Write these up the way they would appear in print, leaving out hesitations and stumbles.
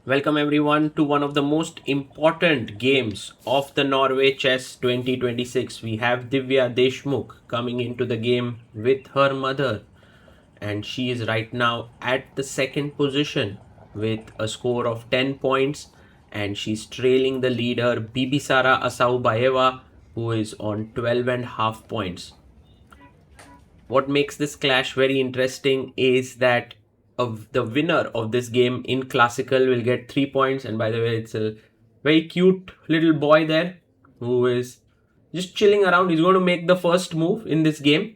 Welcome everyone to one of the most important games of the Norway Chess 2026. We have Divya Deshmukh coming into the game with her mother, and she is right now at the second position with a score of 10 points, and she's trailing the leader Bibisara Assaubayeva, who is on 12 and half points. What makes this clash very interesting is that the winner of this game in classical will get 3 points, and by the way, it's a very cute little boy there who is just chilling around. He's going to make the first move in this game,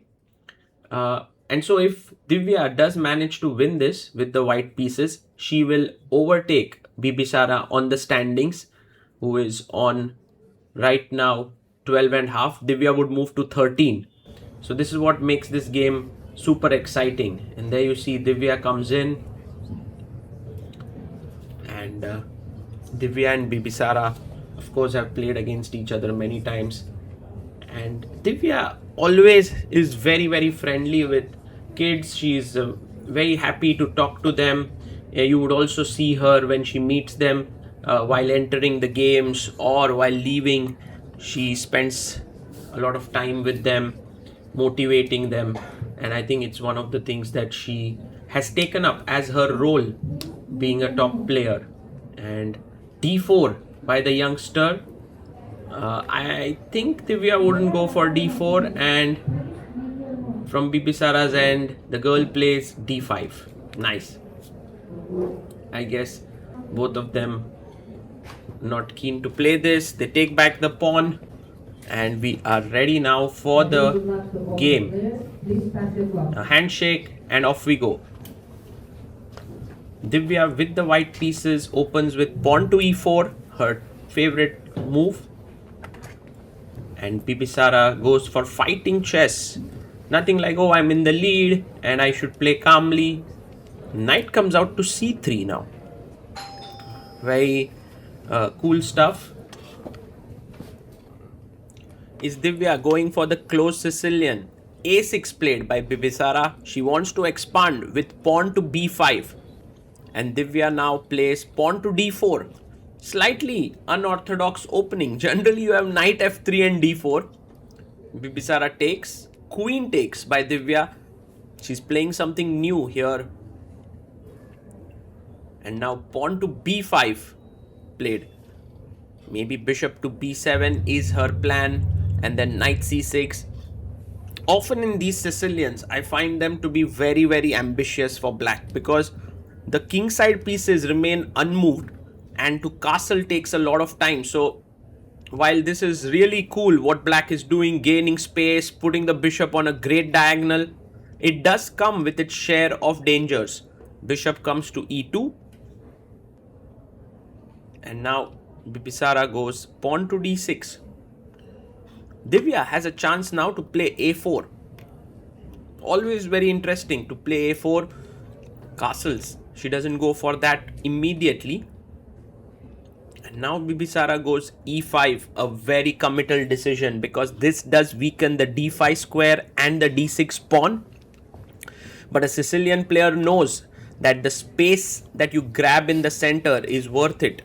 and so if Divya does manage to win this with the white pieces, she will overtake Bibisara on the standings, who is on right now 12 and half. Divya would move to 13. So this is what makes this game super exciting. And there you see Divya comes in, and Divya and Bibisara of course have played against each other many times, and Divya always is very friendly with kids. She's very happy to talk to them. You would also see her when she meets them while entering the games or while leaving. She spends a lot of time with them, motivating them, and I think it's one of the things that she has taken up as her role, being a top player. And d4 by the youngster. I think Divya wouldn't go for d4, and from Bibisara's end, the girl plays d5. Nice. I guess both of them not keen to play this. They take back the pawn, and we are ready now for the game. A handshake, and off we go. Divya with the white pieces opens with pawn to e4, her favorite move. And Bibisara goes for fighting chess. Nothing like, oh, I'm in the lead and I should play calmly. Knight comes out to c3 now. Very cool stuff. Is Divya going for the close Sicilian? a6 played by Bibisara. She wants to expand with pawn to b5. And Divya now plays pawn to d4. Slightly unorthodox opening. Generally you have knight f3 and d4. Bibisara takes. Queen takes by Divya. She's playing something new here. And now pawn to b5 played. Maybe bishop to b7 is her plan. And then knight c6. Often in these Sicilians, I find them to be very ambitious for black, because the kingside pieces remain unmoved and to castle takes a lot of time. So while this is really cool what black is doing, gaining space, putting the bishop on a great diagonal, it does come with its share of dangers. Bishop comes to e2, and now Bibisara goes pawn to d6. Divya has a chance now to play a4. Always very interesting to play a4 castles. She doesn't go for that immediately. And now Bibisara goes e5, a very committal decision, because this does weaken the d5 square and the d6 pawn. But a Sicilian player knows that the space that you grab in the center is worth it.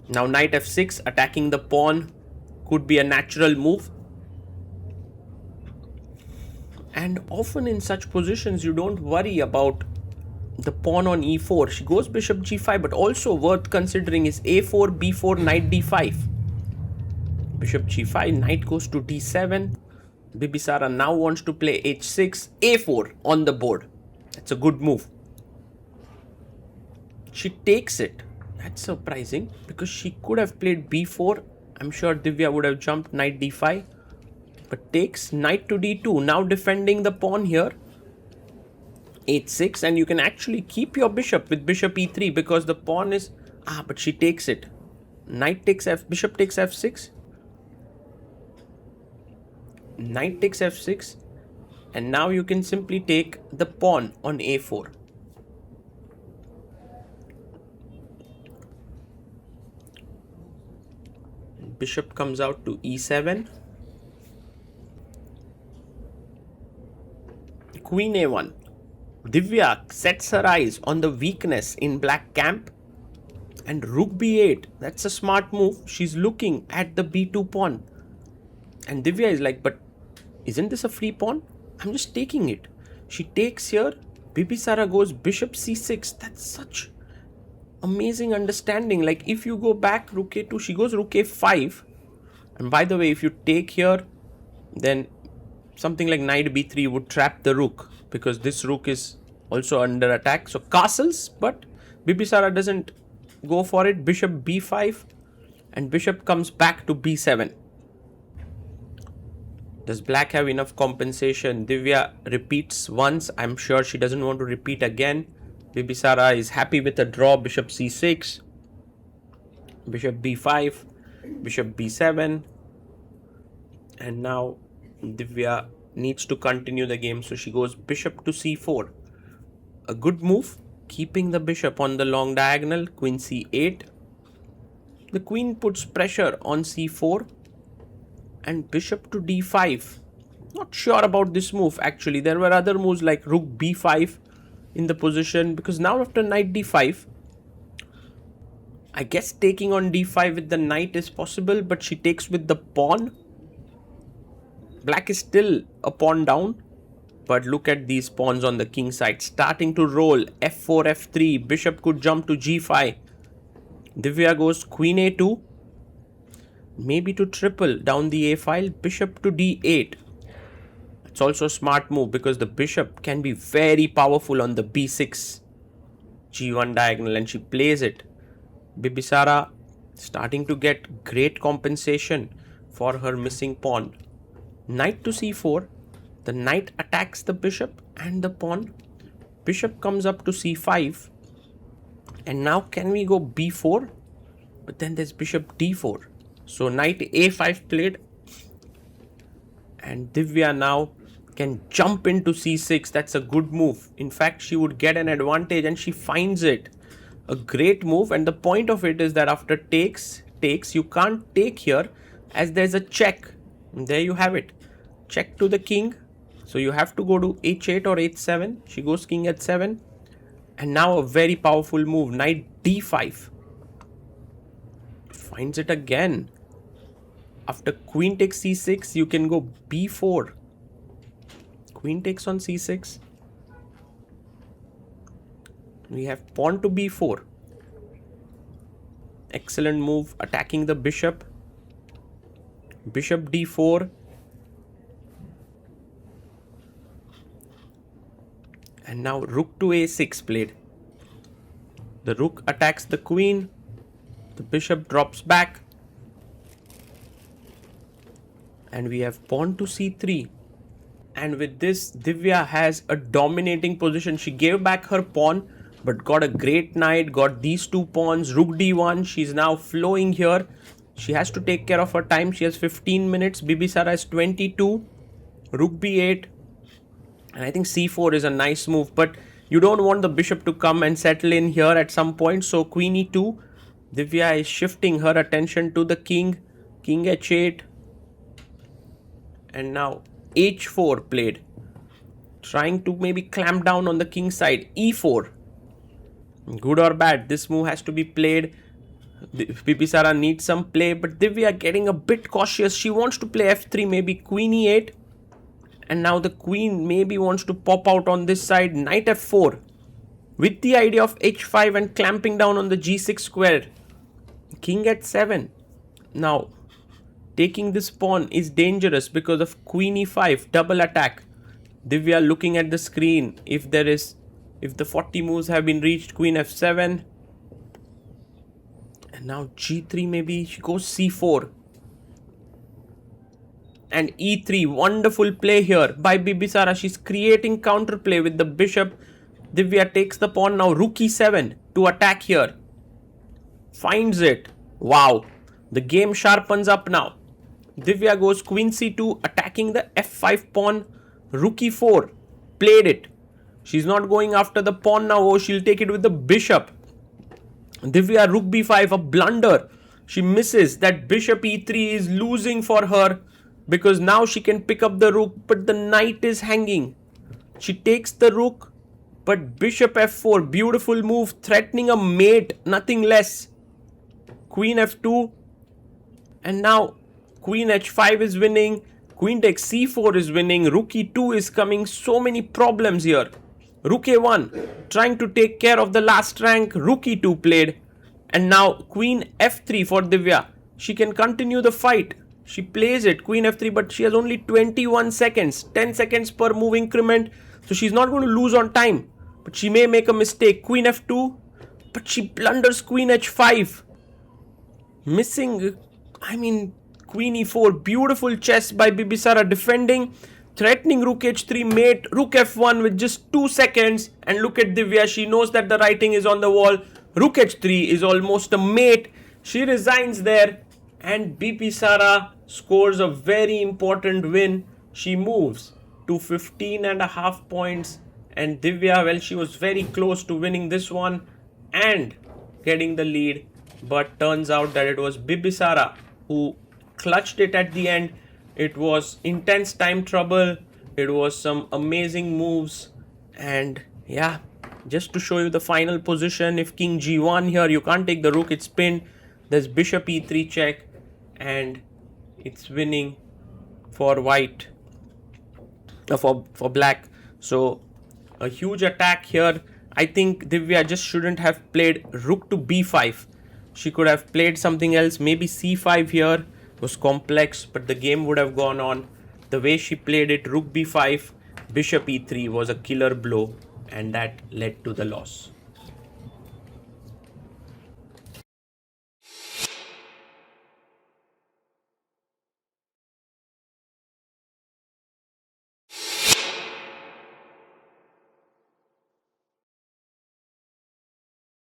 Now knight f6, attacking the pawn, could be a natural move. And often in such positions you don't worry about the pawn on e4. She goes bishop g5, but also worth considering is a4, b4, knight d5. Bishop g5, knight goes to d7. Bibisara now wants to play h6, a4 on the board. That's a good move. She takes it. That's surprising, because she could have played b4. I'm sure Divya would have jumped knight d5. But takes knight to d2, now defending the pawn here. h6, and you can actually keep your bishop with bishop e3, because the pawn is... but she takes it. Knight takes bishop takes f6. Knight takes f6. And now you can simply take the pawn on a4. Bishop comes out to e7. Queen a1. Divya sets her eyes on the weakness in black camp And rook b8. That's a smart move. She's looking at the b2 pawn. And Divya is like, but isn't this a free pawn? I'm just taking it. She takes here. Bibisara goes bishop c6. That's such amazing understanding. Like if you go back rook a2, she goes rook a5. And by the way, if you take here, then something like knight b3 would trap the rook, because this rook is also under attack. So castles, but Bibisara doesn't go for it. Bishop b5 and bishop comes back to b7. Does black have enough compensation? Divya repeats once. I'm sure she doesn't want to repeat again. Bibisara is happy with a draw. Bishop c6, bishop b5, bishop b7. And now Divya needs to continue the game. So she goes bishop to c4. A good move, keeping the bishop on the long diagonal. Queen c8. The queen puts pressure on c4. And bishop to d5. Not sure about this move actually. There were other moves like rook b5 in the position, because now after knight d5, I guess taking on d5 with the knight is possible, but she takes with the pawn. Black is still a pawn down, but look at these pawns on the king side starting to roll. f4, f3, bishop could jump to g5. Divya goes queen a2. Maybe to triple down the a file. Bishop to d8. It's also a smart move because the bishop can be very powerful on the b6 g1 diagonal, and she plays it. Bibisara starting to get great compensation for her missing pawn. Knight to c4. The knight attacks the bishop and the pawn. Bishop comes up to c5. And now can we go b4? But then there's bishop d4. So knight a5 played. And Divya now can jump into c6. That's a good move. In fact, she would get an advantage and she finds it. A great move. And the point of it is that after takes, you can't take here as there's a check. And there you have it. Check to the king. So you have to go to h8 or h7. She goes king h7. And now a very powerful move. Knight d5. Finds it again. After queen takes c6, you can go b4. Queen takes on c6. We have pawn to b4. Excellent move, attacking the bishop. Bishop d4. And now rook to a6 played. The rook attacks the queen. The bishop drops back. And we have pawn to c3. And with this, Divya has a dominating position. She gave back her pawn, but got a great knight, got these two pawns, rook d1. She's now flowing here. She has to take care of her time. She has 15 minutes. Bibisara has 22. Rook b8. And I think c4 is a nice move, but you don't want the bishop to come and settle in here at some point. So queen e2. Divya is shifting her attention to the king. King h8. And now h4 played. Trying to maybe clamp down on the king side. e4. Good or bad, this move has to be played. Bibisara needs some play, but Divya getting a bit cautious. She wants to play f3, maybe queen e8. And now the queen maybe wants to pop out on this side. Knight f4. With the idea of h5 and clamping down on the g6 square. King h7. Now, taking this pawn is dangerous because of queen e5, double attack. Divya looking at the screen. If the 40 moves have been reached, queen f7. And now g3 maybe. She goes c4. And e3. Wonderful play here by Bibisara. She's creating counterplay with the bishop. Divya takes the pawn. Now rook e7 to attack here. Finds it. Wow. The game sharpens up now. Divya goes queen c2, attacking the f5 pawn. Rook e4. Played it. She's not going after the pawn now. Oh, she'll take it with the bishop. Divya rook b5, a blunder. She misses. That bishop e3 is losing for her, because now she can pick up the rook, but the knight is hanging. She takes the rook, but bishop f4. Beautiful move, threatening a mate, nothing less. queen f2, and now queen h5 is winning, queen takes c4 is winning, rook e2 is coming. So many problems here. Rook a1 trying to take care of the last rank. Rook e2 played, and now queen f3 for Divya. She can continue the fight. She plays it, queen f3, but she has only 21 seconds, 10 seconds per move increment, so she's not going to lose on time, but she may make a mistake. Queen f2, but she blunders queen h5, missing, queen e4. Beautiful chess by Bibisara, defending, threatening rook h3, mate, rook f1 with just 2 seconds, and look at Divya, she knows that the writing is on the wall. Rook h3 is almost a mate. She resigns there, and Bibisara scores a very important win. She moves to 15.5 points, and Divya, well, she was very close to winning this one and getting the lead, but turns out that it was Bibisara who clutched it at the end. It was intense time trouble, it was some amazing moves, and yeah, just to show you the final position, if king g1 here, you can't take the rook, it's pinned. There's bishop e3 check, and it's winning for white, for black. So a huge attack here. I think Divya just shouldn't have played rook to b5. She could have played something else, maybe c5 here. It was complex, but the game would have gone on. The way she played it, rook b5, bishop e3 was a killer blow, and that led to the loss.